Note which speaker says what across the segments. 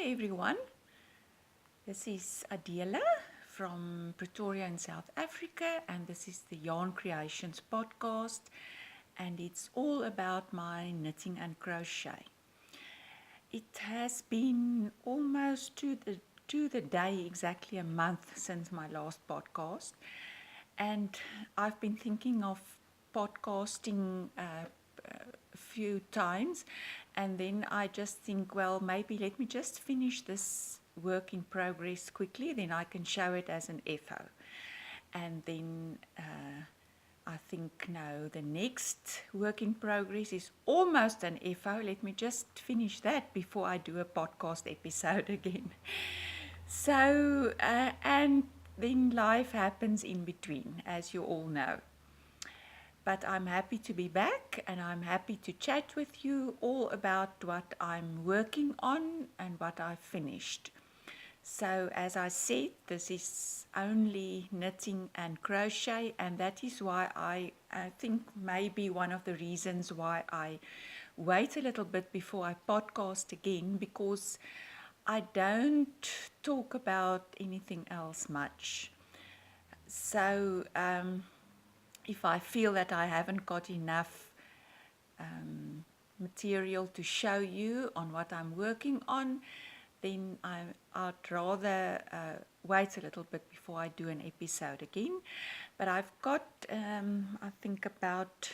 Speaker 1: Hi everyone, this is Adela from Pretoria in South Africa, and this is the Yarn Creations Podcast, and it's all about my knitting and crochet. It has been almost to the day exactly a month since my last podcast, and I've been thinking of podcasting a few times, and then I just think, well, maybe let me just finish this work in progress quickly, then I can show it as an FO. And then I think, no, the next work in progress is almost an FO. Let me just finish that before I do a podcast episode again. And then life happens in between, as you all know. But I'm happy to be back, and I'm happy to chat with you all about what I'm working on and what I've finished. So, as I said, this is only knitting and crochet, and that is why I think maybe one of the reasons why I wait a little bit before I podcast again, because I don't talk about anything else much. So, if I feel that I haven't got enough material to show you on what I'm working on, then I'd rather wait a little bit before I do an episode again. But I've got, I think, about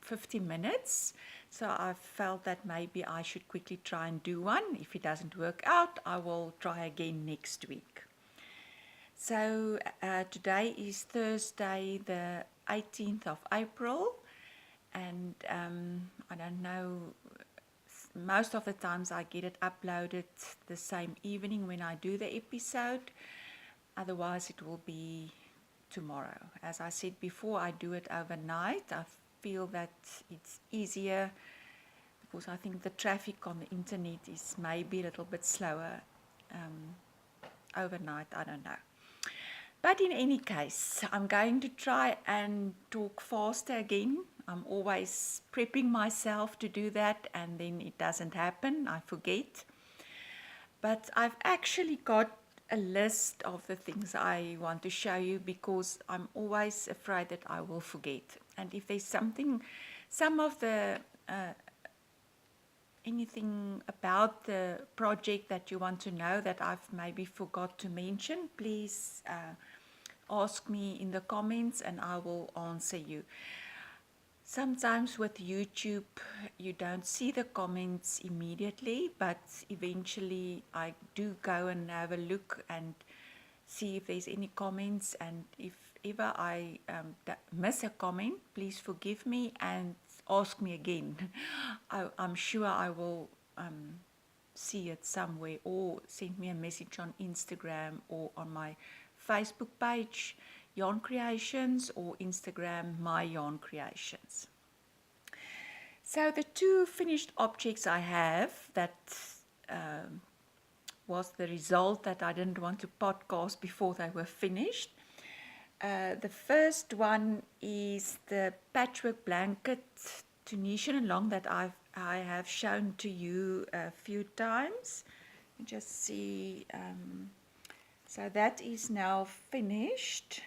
Speaker 1: 50 minutes, so I felt that maybe I should quickly try and do one. If it doesn't work out, I will try again next week. So today is Thursday, the 18th of April, and I don't know, most of the times I get it uploaded the same evening when I do the episode. Otherwise it will be tomorrow. As I said before, I do it overnight. I feel that it's easier because I think the traffic on the internet is maybe a little bit slower overnight. I don't know. But in any case, I'm going to try and talk faster again. I'm always prepping myself to do that, and then it doesn't happen. I forget. But I've actually got a list of the things I want to show you, because I'm always afraid that I will forget. And if there's something, some of the anything about the project that you want to know that I've maybe forgot to mention, please ask me in the comments and I will answer you. Sometimes with YouTube you don't see the comments immediately, but eventually I do go and have a look and see if there's any comments, and if ever I miss a comment, please forgive me and ask me again. I'm sure I will see it somewhere, or send me a message on Instagram or on my Facebook page, Yarn Creations, or Instagram, My Yarn Creations. So the two finished objects I have that was the result that I didn't want to podcast before they were finished. The first one is the patchwork blanket Tunisian along that I have shown to you a few times. You just see, so that is now finished.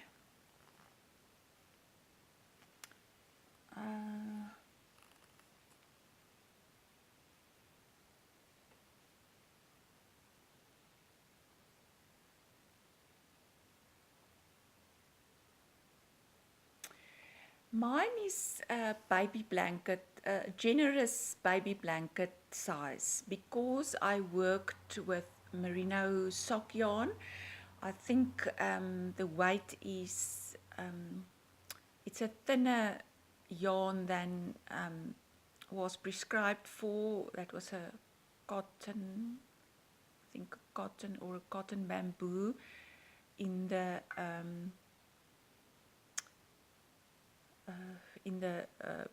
Speaker 1: Mine is a baby blanket, a generous baby blanket size, because I worked with merino sock yarn. I think the weight is, it's a thinner yarn than was prescribed for. That was a cotton, I think cotton or a cotton bamboo in the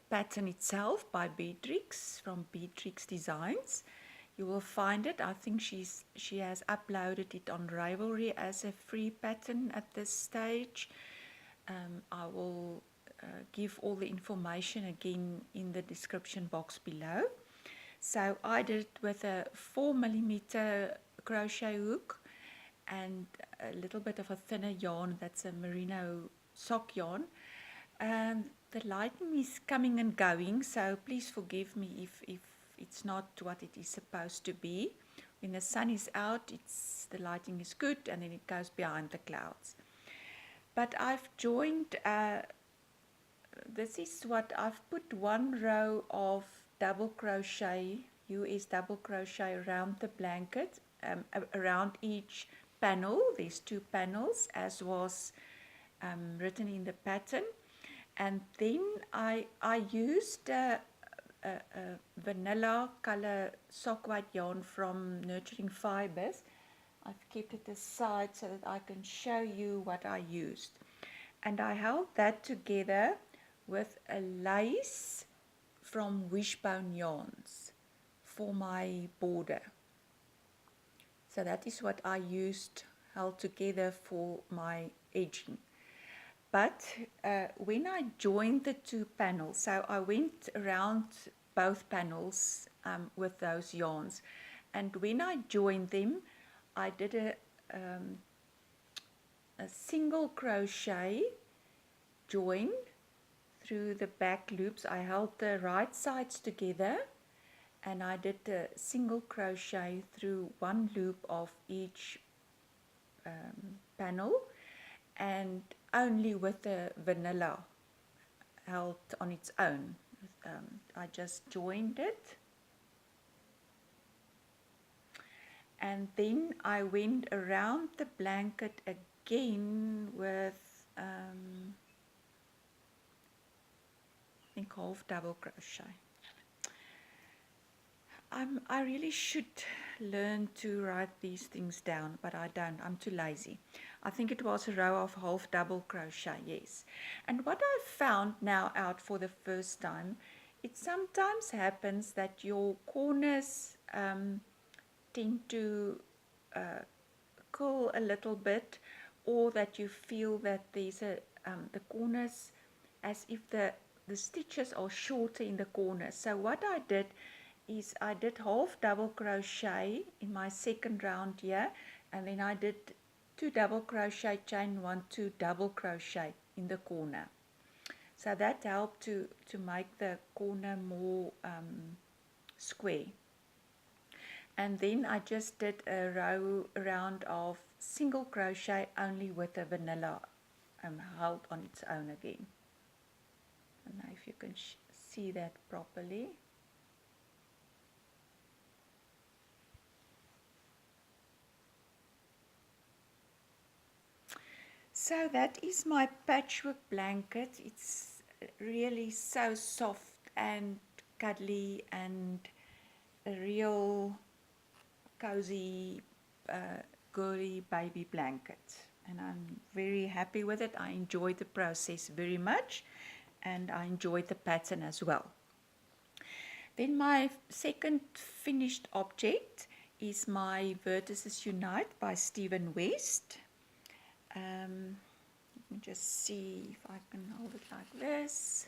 Speaker 1: pattern itself by Beatrix from Beatrix Designs. You will find it. I think she has uploaded it on Ravelry as a free pattern at this stage. I will give all the information again in the description box below. So I did it with a 4mm crochet hook and a little bit of a thinner yarn, that's a merino sock yarn. The lighting is coming and going, so please forgive me if it's not what it is supposed to be. When the sun is out, the lighting is good, and then it goes behind the clouds. But I've joined, this is what I've put, one row of double crochet, US double crochet around the blanket, around each panel. There's 2 panels, as was written in the pattern. And then I used a vanilla color sock white yarn from Nurturing Fibers. I've kept it aside so that I can show you what I used. And I held that together with a lace from Wishbone Yarns for my border. So that is what I used, held together for my edging. But when I joined the 2 panels, so I went around both panels with those yarns, and when I joined them, I did a single crochet join through the back loops. I held the right sides together, and I did a single crochet through 1 loop of each panel, and only with the vanilla held on its own. I just joined it, and then I went around the blanket again with I think half double crochet. I really should learn to write these things down, but I don't. I'm too lazy. I think it was a row of half double crochet, yes. And what I've found now out for the first time, it sometimes happens that your corners tend to curl a little bit, or that you feel that there's the corners, as if the stitches are shorter in the corners. So what I did is I did half double crochet in my second round here, and then I did 2 double crochet, chain 1, 2 double crochet in the corner. So that helped to make the corner more square. And then I just did a round of single crochet, only with a vanilla held on its own again. I don't know if you can see that properly. So that is my patchwork blanket. It's really so soft and cuddly and a real cozy, girly baby blanket. And I'm very happy with it. I enjoyed the process very much, and I enjoyed the pattern as well. Then my second finished object is my Vertices Unite by Stephen West. Let me just see if I can hold it like this.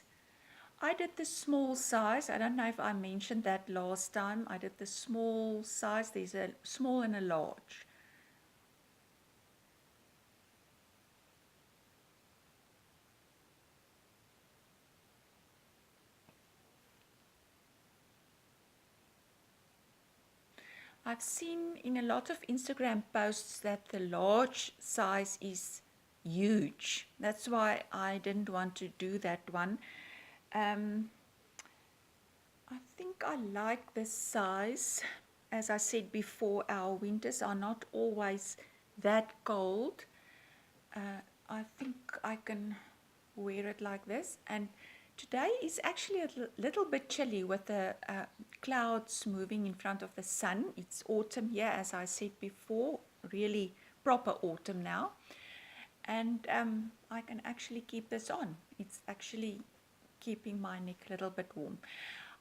Speaker 1: I did the small size. I don't know if I mentioned that last time. I did the small size. There's a small and a large. I've seen in a lot of Instagram posts that the large size is huge. That's why I didn't want to do that one. I think I like this size. As I said before, our winters are not always that cold. I think I can wear it like this. And today is actually a little bit chilly with the clouds moving in front of the sun. It's autumn here, as I said before, really proper autumn now. And I can actually keep this on. It's actually keeping my neck a little bit warm.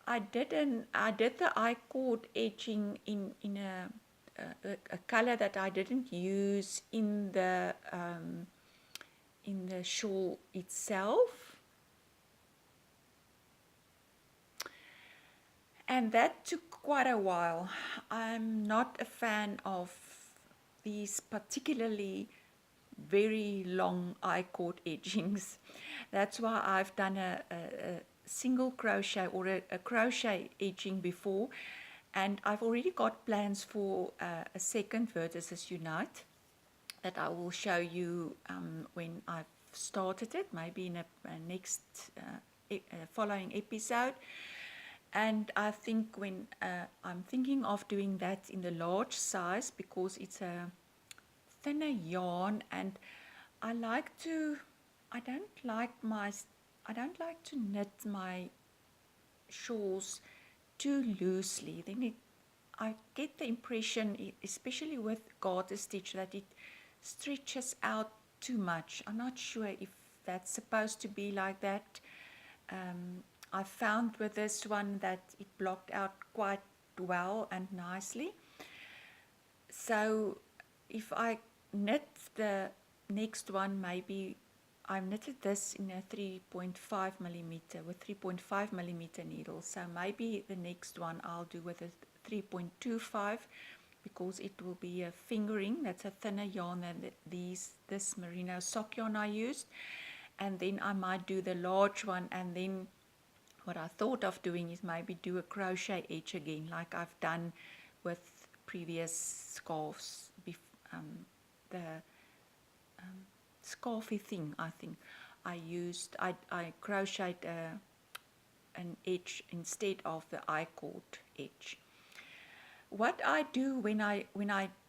Speaker 1: I did the I-cord edging in a color that I didn't use in the shawl itself. And that took quite a while. I'm not a fan of these particularly very long I-cord edgings. That's why I've done a single crochet or a crochet edging before, and I've already got plans for a second Vertices Unite that I will show you when I've started it, maybe in a next following episode. And I think when I'm thinking of doing that in the large size, because it's a thinner yarn, and I don't like to knit my shawls too loosely. I get the impression, especially with garter stitch, that it stretches out too much. I'm not sure if that's supposed to be like that. I found with this one that it blocked out quite well and nicely. So if I knit the next one, maybe I've knitted this in a 3.5 millimeter with 3.5 millimeter needle. So maybe the next one I'll do with a 3.25, because it will be a fingering. That's a thinner yarn than this merino sock yarn I used. And then I might do the large one, and then what I thought of doing is maybe do a crochet edge again, like I've done with previous scarves, the scarfy thing. I think I crocheted an edge instead of the I-cord edge. What I do when I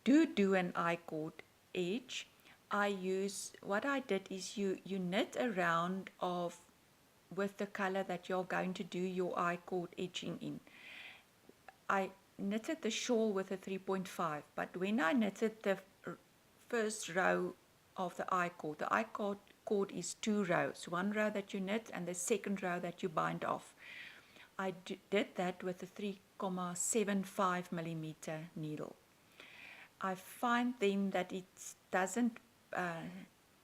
Speaker 1: do an I-cord edge, what I did is you knit around with the color that you're going to do your I-cord edging in. I knitted the shawl with a 3.5, but when I knitted the first row of the I-cord cord is 2 rows, 1 row that you knit and the second row that you bind off. I did that with a 3.75 millimeter needle. I find then that it doesn't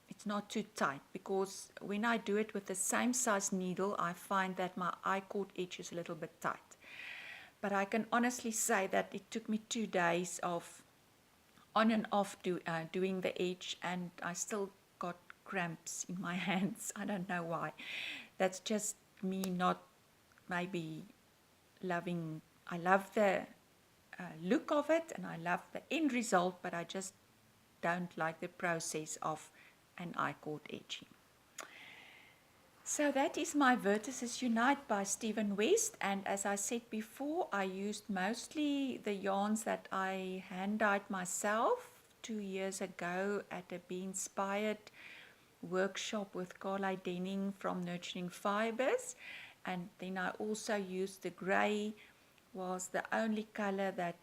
Speaker 1: it's not too tight, because when I do it with the same size needle, I find that my I-cord edge is a little bit tight. But I can honestly say that it took me 2 days of on and off doing the edge, and I still got cramps in my hands. I don't know why. That's just me not maybe loving. I love the look of it and I love the end result, but I just don't like the process of an I-cord edging. So that is my Vertices Unite by Stephen West, and as I said before, I used mostly the yarns that I hand-dyed myself 2 years ago at a Be Inspired workshop with Carly Denning from Nurturing Fibers. And then I also used the grey, was the only color that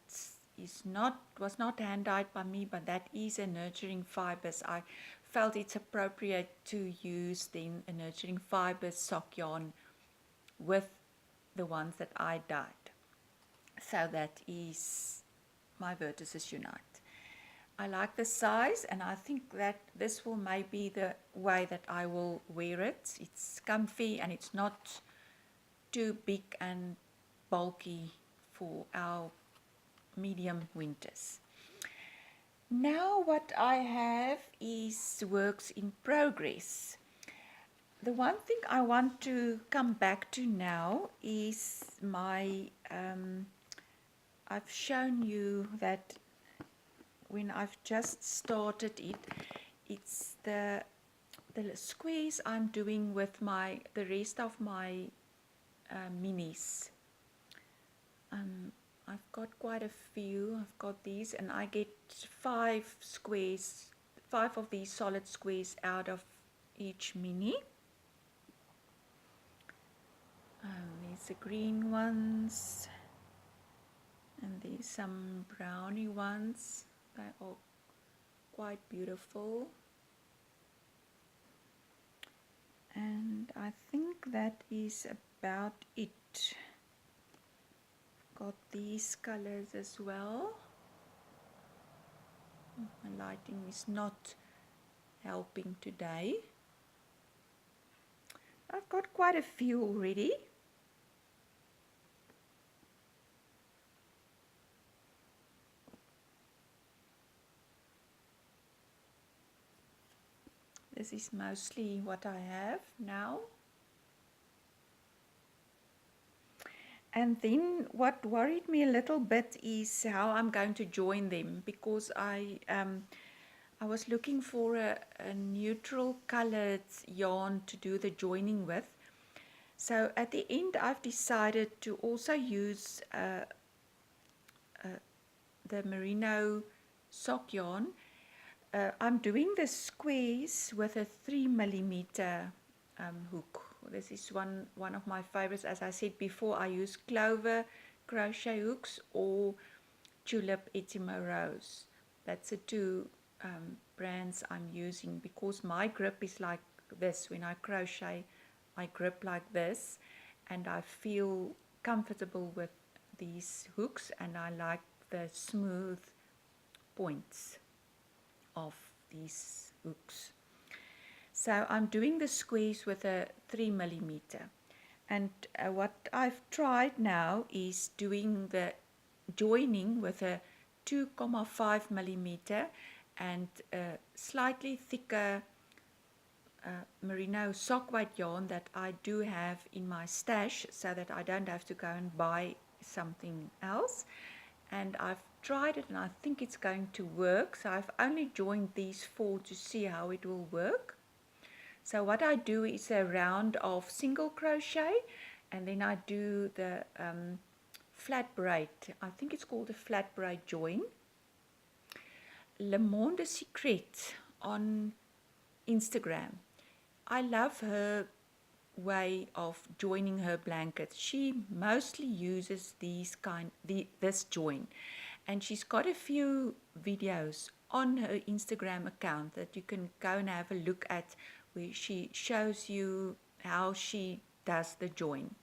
Speaker 1: was not hand-dyed by me, but that is a Nurturing Fibers. I felt it's appropriate to use then a Nurturing Fibers sock yarn with the ones that I dyed. So that is my Vertices Unite. I like the size, and I think that this will maybe the way that I will wear it. It's comfy and it's not too big and bulky for our medium winters. Now what I have is works in progress. The one thing I want to come back to now is my, I've shown you that when I've just started it's the squares I'm doing with the rest of my minis. I've got quite a few. I've got these, and I get 5 squares, 5 of these solid squares out of each mini. There's the green ones, and there's some browny ones. They are quite beautiful. And I think that is about it. Got these colors as well. My lighting is not helping today. I've got quite a few already. This is mostly what I have now. And then what worried me a little bit is how I'm going to join them, because I was looking for a neutral colored yarn to do the joining with. So at the end I've decided to also use the merino sock yarn. I'm doing the squares with a 3mm hook. This is one of my favorites. As I said before, I use Clover crochet hooks or Tulip Etimo Rose. That's the two brands I'm using, because my grip is like this. When I crochet, I grip like this, and I feel comfortable with these hooks, and I like the smooth points of these hooks. So I'm doing the squeeze with a 3mm, and what I've tried now is doing the joining with a 2.5mm and a slightly thicker merino sock weight yarn that I do have in my stash, so that I don't have to go and buy something else. And I've tried it and I think it's going to work. So I've only joined these 4 to see how it will work. So what I do is a round of single crochet, and then I do the flat braid. I think it's called a flat braid join. Lemondedesucrette on Instagram. I love her way of joining her blankets. She mostly uses this join, and she's got a few videos on her Instagram account that you can go and have a look at, where she shows you how she does the join.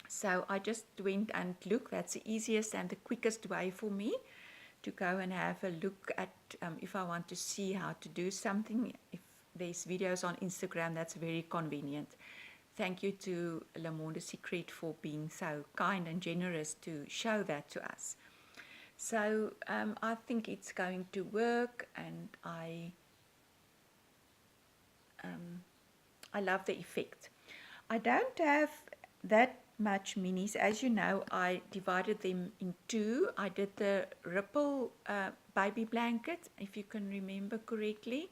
Speaker 1: So I just went and looked. That's the easiest and the quickest way for me to go and have a look at if I want to see how to do something. If there's videos on Instagram, that's very convenient. Thank you to Lemondedesucrette for being so kind and generous to show that to us. So I think it's going to work, and I love the effect. I don't have that much minis. As you know, I divided them in 2. I did the ripple baby blanket, if you can remember correctly,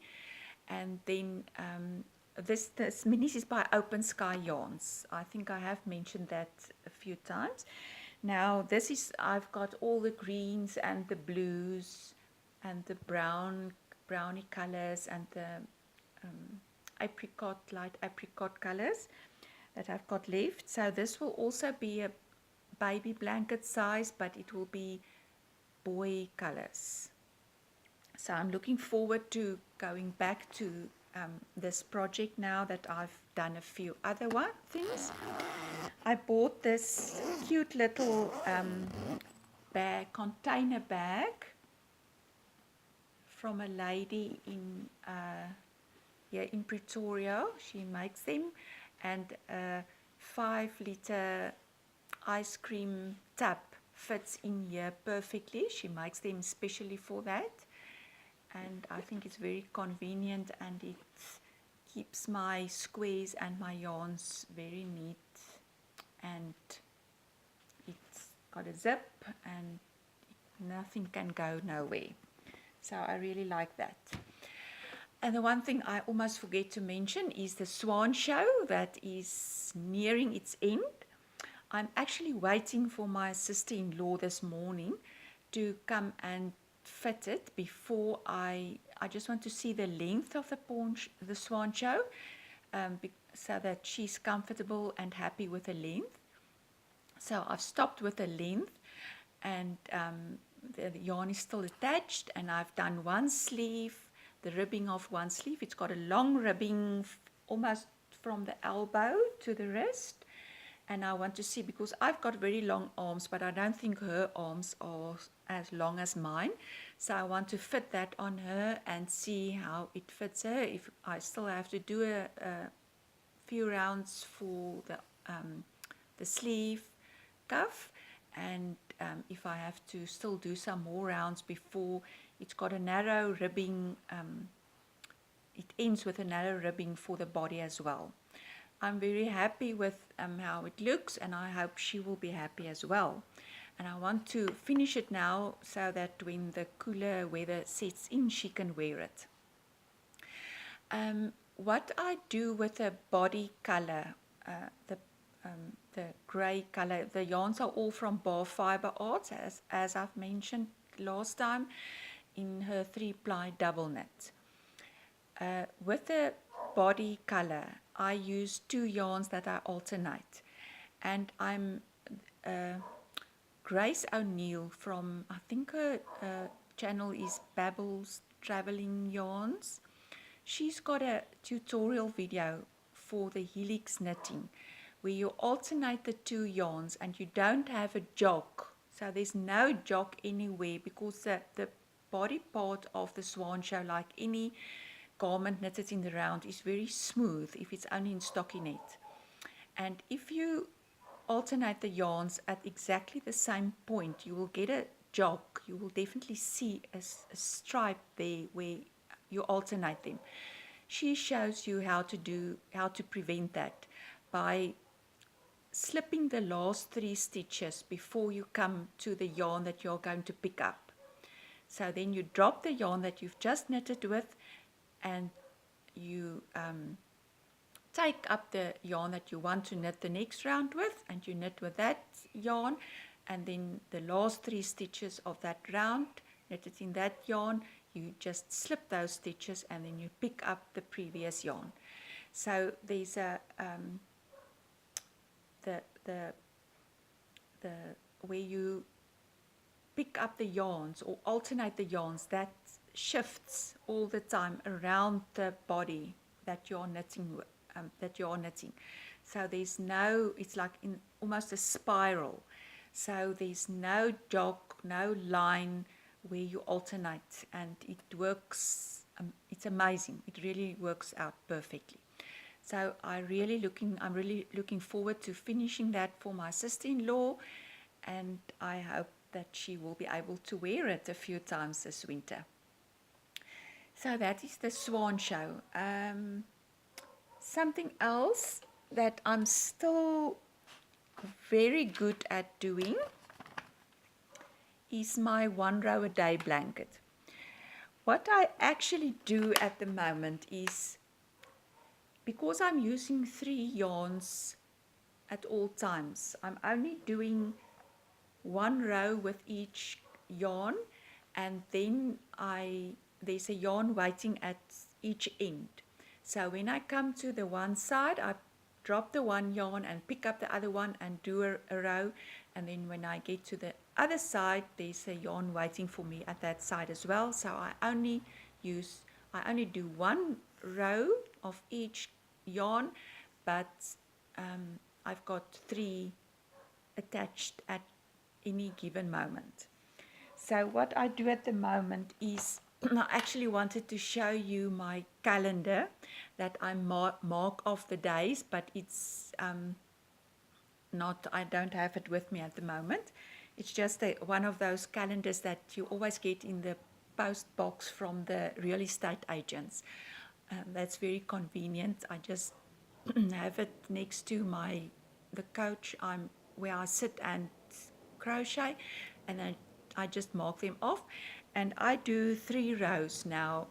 Speaker 1: and then this minis is by Openskyyarns. I think I have mentioned that a few times. Now this is, I've got all the greens and the blues and the brownie colors and the light apricot colors that I've got left. So this will also be a baby blanket size, but it will be boy colors. So I'm looking forward to going back to this project now that I've done a few other things. I bought this cute little container bag from a lady in here in Pretoria. She makes them, and a 5-liter ice cream tub fits in here perfectly. She makes them specially for that, and I think it's very convenient, and it keeps my squares and my yarns very neat, and it's got a zip and nothing can go nowhere. So I really like that. And the one thing I almost forget to mention is the Swancho that is nearing its end. I'm actually waiting for my sister-in-law this morning to come and fit it before I just want to see the length of the Swancho, so that she's comfortable and happy with the length. So I've stopped with the length, and the yarn is still attached, and I've done one sleeve, the ribbing of one sleeve. It's got a long ribbing almost from the elbow to the wrist, and I want to see, because I've got very long arms, but I don't think her arms are as long as mine, so I want to fit that on her and see how it fits her. If I still have to do a few rounds for the sleeve cuff, and if I have to still do some more rounds before. It's got a narrow ribbing it ends with a narrow ribbing for the body as well. I'm very happy with how it looks, and I hope she will be happy as well. And I want to finish it now so that when the cooler weather sets in, she can wear it. What I do with the body color, the grey color, the yarns are all from Bar Fiber Arts, as I've mentioned last time, in her 3-ply double knit. With the body color, I use 2 yarns that I alternate, and I'm Grace O'Neill from, I think her channel is Babbles Traveling Yarns. She's got a tutorial video for the helix knitting where you alternate the 2 yarns and you don't have a jog. So there's no jog anywhere because the body part of the Swancho, like any garment knitted in the round, is very smooth if it's only in stockinette. And if you alternate the yarns at exactly the same point, you will get a jog. You will definitely see a stripe there where you alternate them. She shows you how to prevent that by slipping the last 3 stitches before you come to the yarn that you're going to pick up. So then you drop the yarn that you've just knitted with, and you take up the yarn that you want to knit the next round with, and you knit with that yarn, and then the last 3 stitches of that round knitted in that yarn, you just slip those stitches and then you pick up the previous yarn. So there's a the where you pick up the yarns or alternate the yarns, that shifts all the time around the body that you're knitting So there's no, it's like in almost a spiral. So there's no jog, no line where you alternate, and it works. It's amazing. It really works out perfectly. So I'm really looking forward to finishing that for my sister-in-law, and I hope that she will be able to wear it a few times this winter. So that is the Swancho. Something else that I'm still very good at doing is my 1 row a day blanket. What I actually do at the moment is, because I'm using 3 yarns at all times, I'm only doing 1 row with each yarn, and then there's a yarn waiting at each end. So when I come to the one side, I drop the 1 yarn and pick up the other one and do a row, and then when I get to the other side, there's a yarn waiting for me at that side as well. So I only do 1 row of each yarn, but I've got 3 attached at any given moment. So what I do at the moment is, I actually wanted to show you my calendar that I mark off the days, but it's I don't have it with me at the moment. It's just one of those calendars that you always get in the post box from the real estate agents. That's very convenient. I just have it next to the couch where I sit and crochet, and I just mark them off. And I do 3 rows now,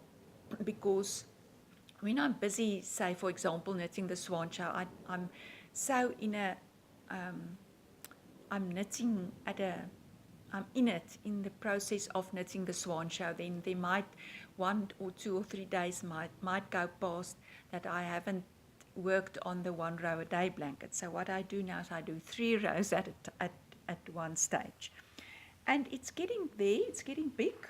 Speaker 1: because when I'm busy, say for example knitting the Swancho, I'm so in a I'm in the process of knitting the Swancho. Then there might 1 or 2 or 3 days might go past that I haven't worked on the 1 row a day blanket. So what I do now is I do 3 rows at one stage, and it's getting there. It's getting big.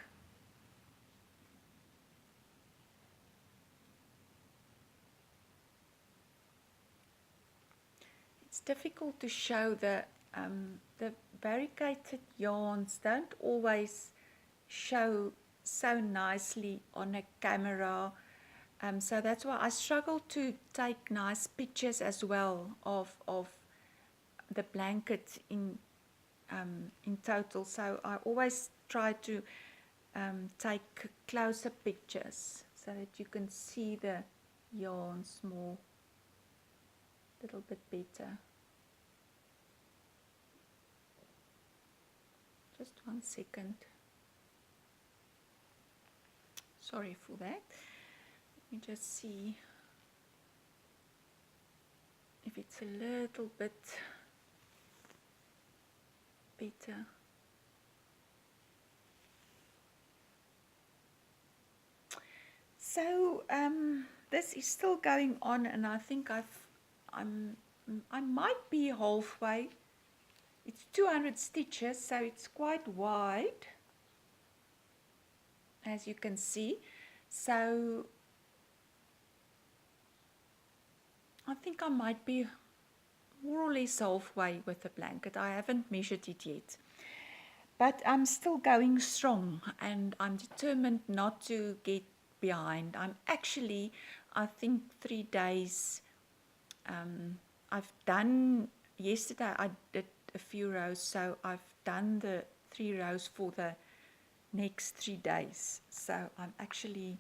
Speaker 1: It's difficult to show the variegated yarns don't always show so nicely on a camera, so that's why I struggle to take nice pictures as well of the blanket in total. So I always try to take closer pictures. So so that you can see the yarns more, little bit better. Just 1 second. Sorry for that. Let me just see if it's a little bit better. So this is still going on, and I think I might be halfway. It's 200 stitches, so it's quite wide, as you can see. So I think I might be more or less halfway with the blanket. I haven't measured it yet, but I'm still going strong, and I'm determined not to get behind. I'm actually, I think 3 days, I've done, yesterday I did a few rows, so I've done the 3 rows for the next 3 days. So I'm actually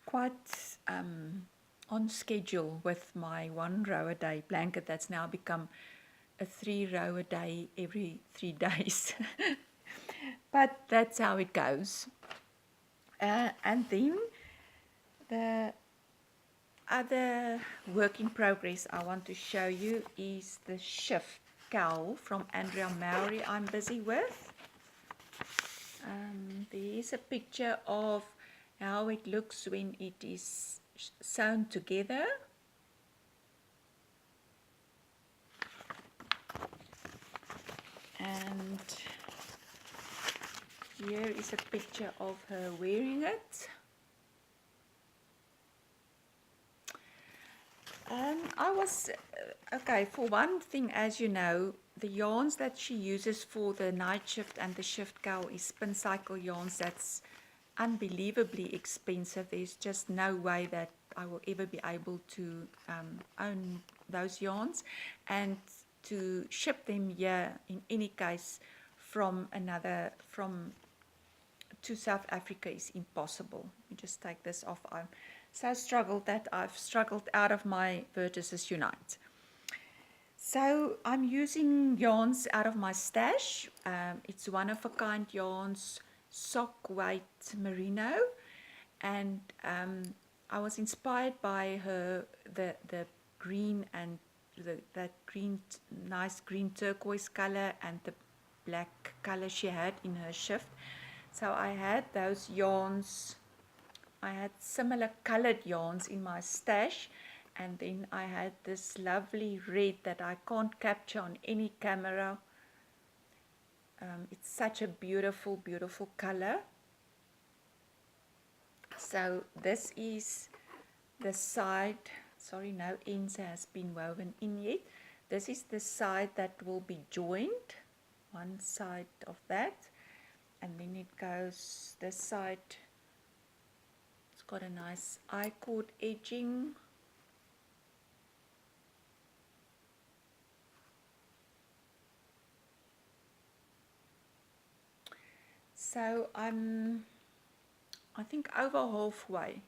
Speaker 1: quite on schedule with my 1 row a day blanket that's now become a 3 row a day every 3 days. But that's how it goes. And then the other work in progress I want to show you is the shift cowl from Andrea Mowry I'm busy with. There's a picture of how it looks when it is sewn together. And here is a picture of her wearing it. I was, okay, for one thing, as you know, the yarns that she uses for the night shift and the shift cowl is spin cycle yarns. That's unbelievably expensive. There's just no way that I will ever be able to own those yarns, and to ship them here in any case to South Africa is impossible. Let me just take this off. I'm so struggled that I've struggled out of my Vertices Unite. So I'm using yarns out of my stash. It's one of a kind yarns, sock weight merino, and I was inspired by the green and that green, nice green turquoise color and the black color she had in her shift. So I had those yarns, I had similar colored yarns in my stash, and then I had this lovely red that I can't capture on any camera. It's such a beautiful, beautiful color. So this is the side, sorry, no ends has been woven in yet. This is the side that will be joined, one side of that, and then it goes this side. It's got a nice I-cord edging. So I think over halfway.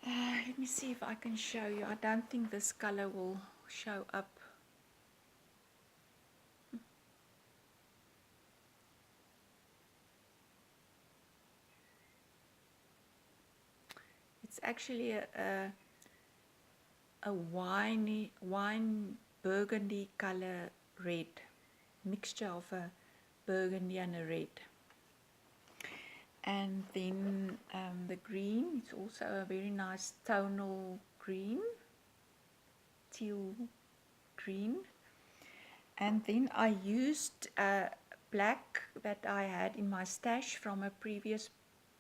Speaker 1: Let me see if I can show you. I don't think this color will show up. It's actually a wine burgundy color red, mixture of a burgundy and a red. And then the green, it's also a very nice tonal green, teal green. And then I used black that I had in my stash from a previous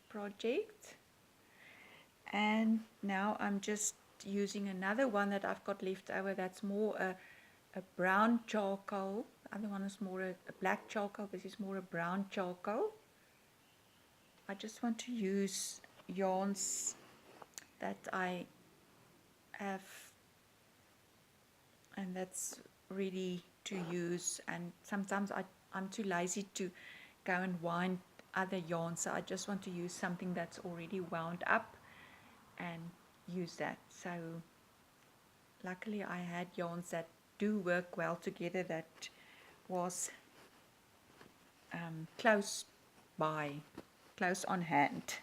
Speaker 1: project, and now I'm just using another one that I've got left over that's more a brown charcoal. The other one is more a black charcoal. This is more a brown charcoal. I just want to use yarns that I have and that's ready to use, and sometimes I I'm too lazy to go and wind other yarns, so I just want to use something that's already wound up and use that. So luckily I had yarns that do work well together, that was close by, close on hand.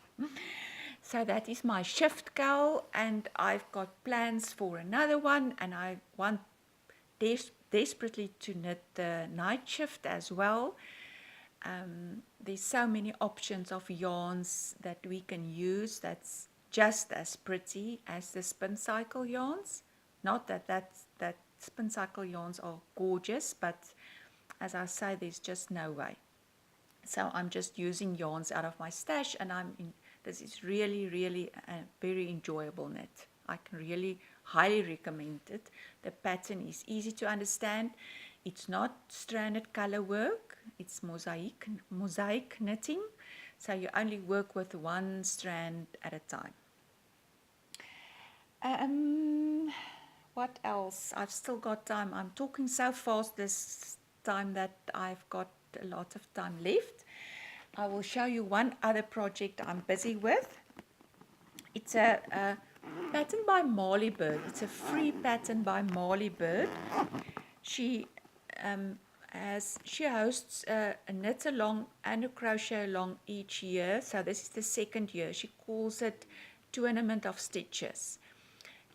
Speaker 1: So that is my shift cowl, and I've got plans for another one, and I want desperately to knit the night shift as well. There's so many options of yarns that we can use that's just as pretty as the spin cycle yarns. Not that spin cycle yarns are gorgeous, but as I say, there's just no way. So I'm just using yarns out of my stash, and this is really a very enjoyable knit. I can really highly recommend it. The pattern is easy to understand. It's not stranded color work. It's mosaic knitting. So you only work with one strand at a time. What else? I've still got time. I'm talking so fast this time that I've got a lot of time left. I will show you one other project I'm busy with. It's a pattern by Marlybird. It's a free pattern by Marlybird. She hosts a knit along and a crochet along each year. So this is the second year. She calls it Tournament of Stitches.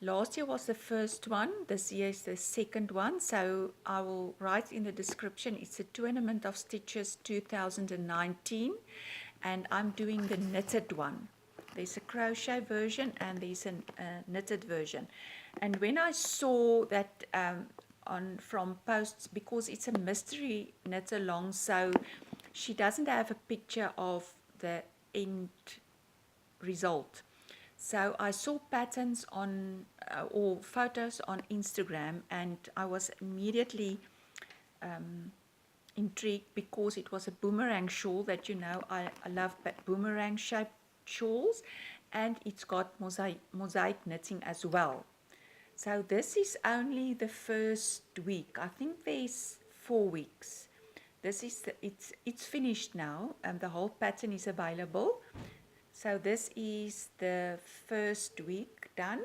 Speaker 1: Last year was the first one. This year is the second one. So I will write in the description. It's a Tournament of Stitches 2019. And I'm doing the knitted one. There's a crochet version and there's a knitted version. And when I saw that from posts, because it's a mystery knit along, so she doesn't have a picture of the end result. So I saw patterns on or photos on Instagram, and I was immediately intrigued because it was a boomerang shawl that I love boomerang shaped shawls, and it's got mosaic knitting as well. So this is only the first week. I think there's 4 weeks. This is it's finished now, and the whole pattern is available. So this is the first week done.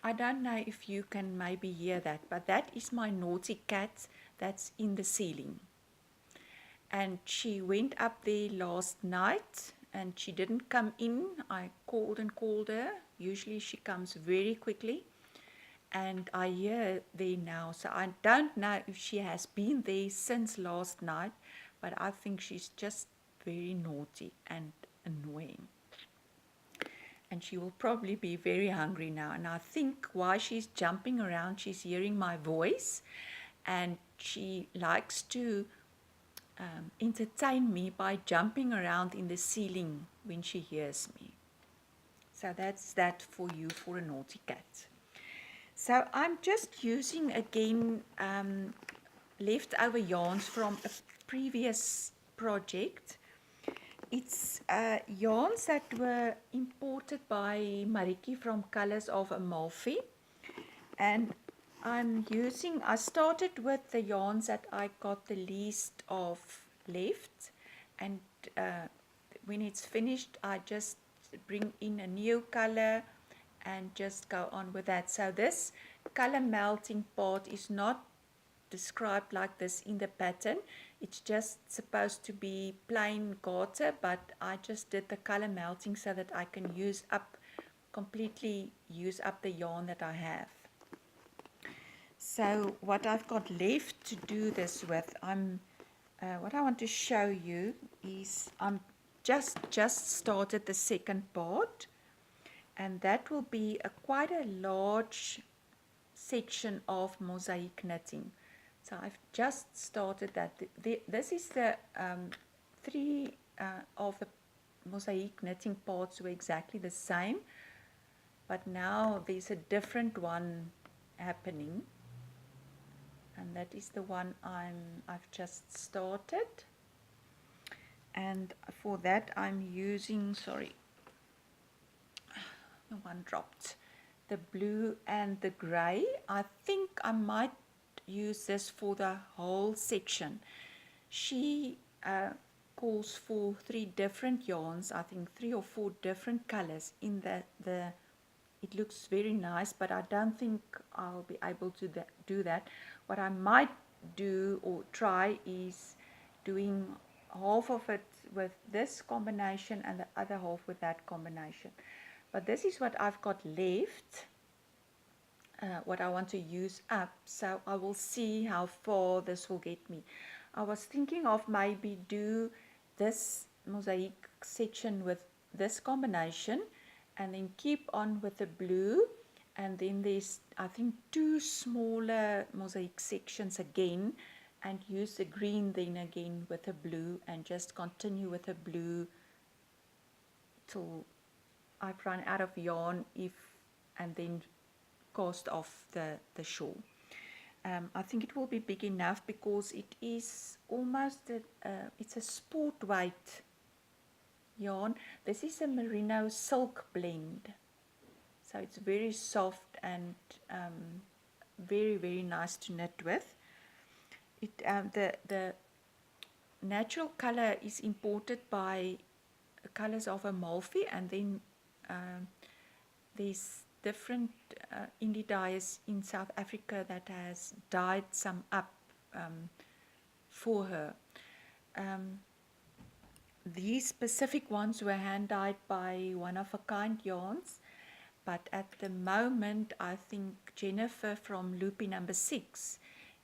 Speaker 1: I don't know if you can maybe hear that, but that is my naughty cat that's in the ceiling. And she went up there last night and she didn't come in. I called and called her. Usually she comes very quickly. And I hear her there now. So I don't know if she has been there since last night, but I think she's just very naughty and annoying. And she will probably be very hungry now. And I think while she's jumping around, she's hearing my voice. And she likes to entertain me by jumping around in the ceiling when she hears me. So that's that for you, for a naughty cat. So I'm just using again leftover yarns from a previous project. It's yarns that were imported by Mariki from Colors of Amalfi, and I started with the yarns that I got the least of left, and when it's finished I just bring in a new color and just go on with that. So this color melting part is not described like this in the pattern. It's just supposed to be plain garter, but I just did the color melting so that I can completely use up the yarn that I have. So what I've got left to do this with, what I want to show you is I'm just started the second part, and that will be quite a large section of mosaic knitting. So I've just started that. This is the 3 of the mosaic knitting parts were exactly the same, but now there's a different one happening, and that is the one I've just started. And for that I'm using, sorry, the one dropped. the blue and the grey. I think I might use this for the whole section. She calls for 3 different yarns, I think 3 or 4 different colors in the it looks very nice, but I don't think I'll be able to do that. What I might do or try is doing half of it with this combination and the other half with that combination. But this is what I've got left, what I want to use up, so I will see how far this will get me. I was thinking of maybe do this mosaic section with this combination and then keep on with the blue, and then there's I think 2 smaller mosaic sections again, and use the green then again with the blue, and just continue with the blue till I've run out of yarn, and then cast off the shawl. I think it will be big enough because it is almost it's a sport weight yarn. This is a merino silk blend, so it's very soft and very, very nice to knit with. It the natural color is imported by Colors of Amalfi, and then there's different indie dyers in South Africa that has dyed some up for her. These specific ones were hand dyed by One of a Kind Yarns, but at the moment I think Jennifer from Loopy number 6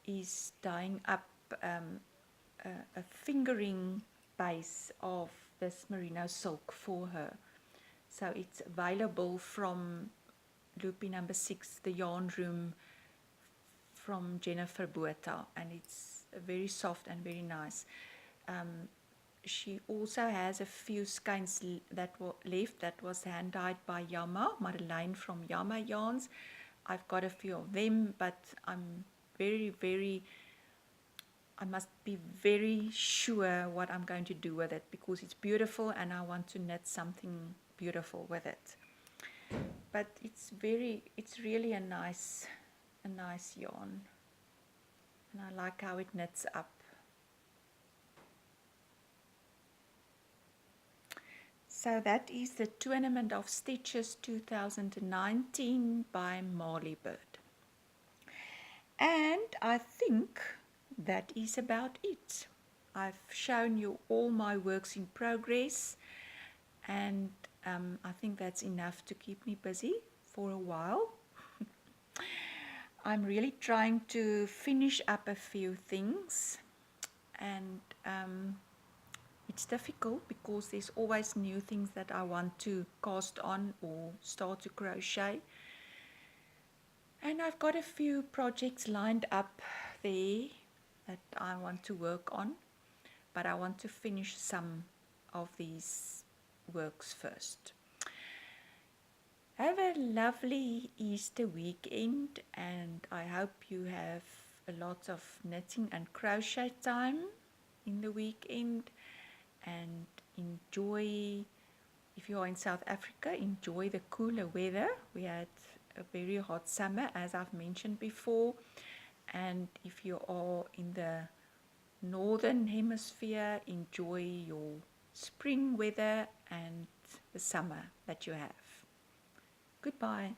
Speaker 1: is dyeing up a fingering base of this merino silk for her. So it's available from Loopy number 6, the yarn room from Jennifer Botha, and it's very soft and very nice. She also has a few skeins that were left that was hand dyed by Yama, Madeleine from Yama Yarns. I've got a few of them, but I must be very sure what I'm going to do with it, because it's beautiful and I want to knit something beautiful with it. But it's really a nice yarn, and I like how it knits up. So that is the Tournament of Stitches 2019 by Marlybird. And I think that is about it. I've shown you all my works in progress, and I think that's enough to keep me busy for a while. I'm really trying to finish up a few things, and it's difficult because there's always new things that I want to cast on or start to crochet. And I've got a few projects lined up there that I want to work on, but I want to finish some of these works first. Have a lovely Easter weekend, and I hope you have a lot of knitting and crochet time in the weekend, and enjoy, if you are in South Africa, enjoy the cooler weather. We had a very hot summer, as I've mentioned before, and if you are in the northern hemisphere, enjoy your spring weather and the summer that you have. Goodbye.